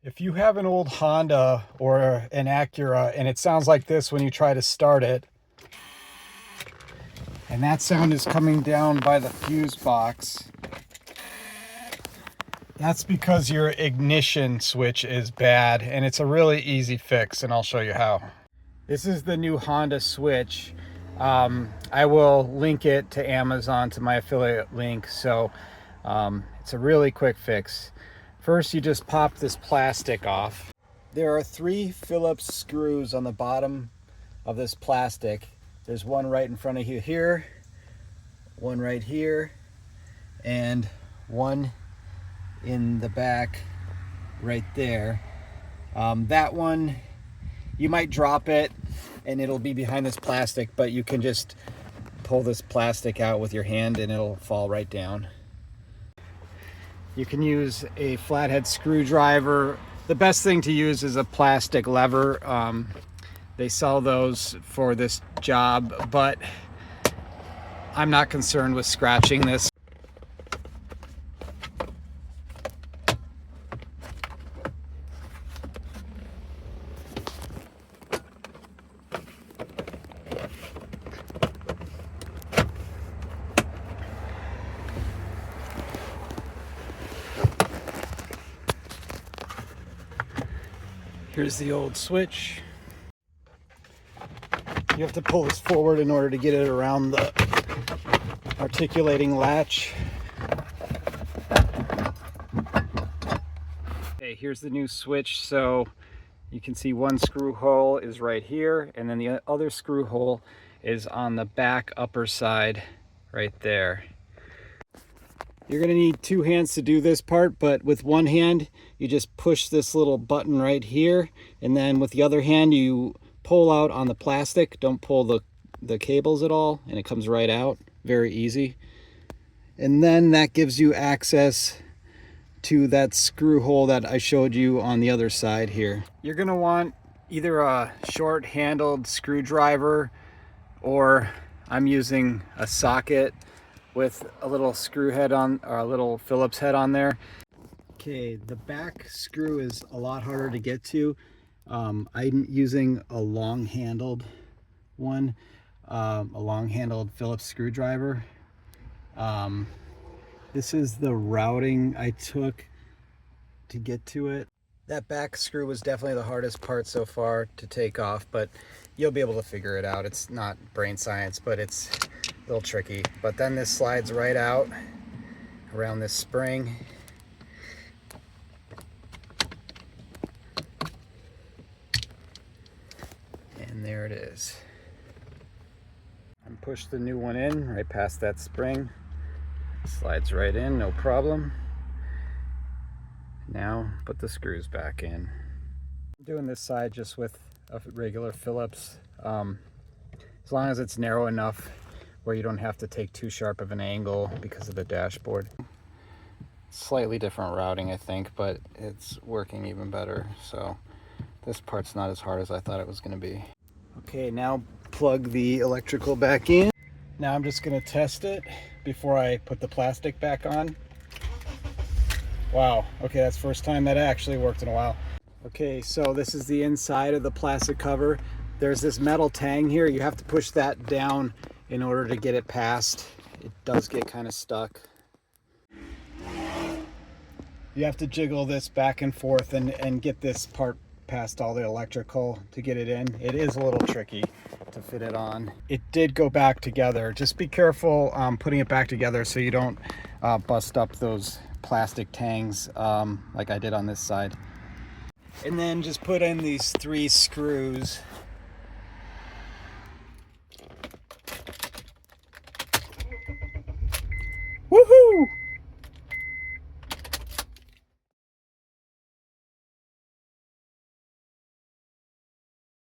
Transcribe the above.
If you have an old Honda or an Acura and it sounds like this when you try to start it, and that sound is coming down by the fuse box, that's because your ignition switch is bad, and it's a really easy fix, and I'll show you how. This is the new Honda switch. I will link it to Amazon, to my affiliate link, so it's a really quick fix. First, you just pop this plastic off. There are 3 Phillips screws on the bottom of this plastic. There's one right in front of you here, one right here, and one in the back right there. That one, you might drop it and it'll be behind this plastic, but you can just pull this plastic out with your hand and it'll fall right down. You can use a flathead screwdriver. The best thing to use is a plastic lever. They sell those for this job, but I'm not concerned with scratching this. Here's the old switch. You have to pull this forward in order to get it around the articulating latch. Okay, here's the new switch. So you can see one screw hole is right here, and then the other screw hole is on the back upper side right there. You're gonna need 2 hands to do this part, but with one hand, you just push this little button right here, and then with the other hand, you pull out on the plastic. Don't pull the cables at all, and it comes right out. Very easy. And then that gives you access to that screw hole that I showed you on the other side here. You're gonna want either a short-handled screwdriver, or I'm using a socket with a little screw head on, or a little Phillips head on there. Okay, the back screw is a lot harder to get to. I'm using a long-handled one, a long-handled Phillips screwdriver. This is the routing I took to get to it. That back screw was definitely the hardest part so far to take off, but you'll be able to figure it out. It's not brain science, but it's a little tricky. But then this slides right out around this spring. And there it is. And push the new one in right past that spring. Slides right in, no problem. Now put the screws back in. I'm doing this side just with a regular Phillips. As long as it's narrow enough where you don't have to take too sharp of an angle because of the dashboard. Slightly different routing, I think, but it's working even better. So this part's not as hard as I thought it was going to be. Okay, now plug the electrical back in. Now I'm just going to test it before I put the plastic back on. Wow, okay, that's the first time that actually worked in a while. Okay, so this is the inside of the plastic cover. There's this metal tang here. You have to push that down in order to get it past. It does get kind of stuck. You have to jiggle this back and forth and get this part past all the electrical to get it in. It is a little tricky to fit it on. It did go back together. Just be careful putting it back together so you don't bust up those plastic tangs like I did on this side. And then just put in these 3 screws. Woohoo!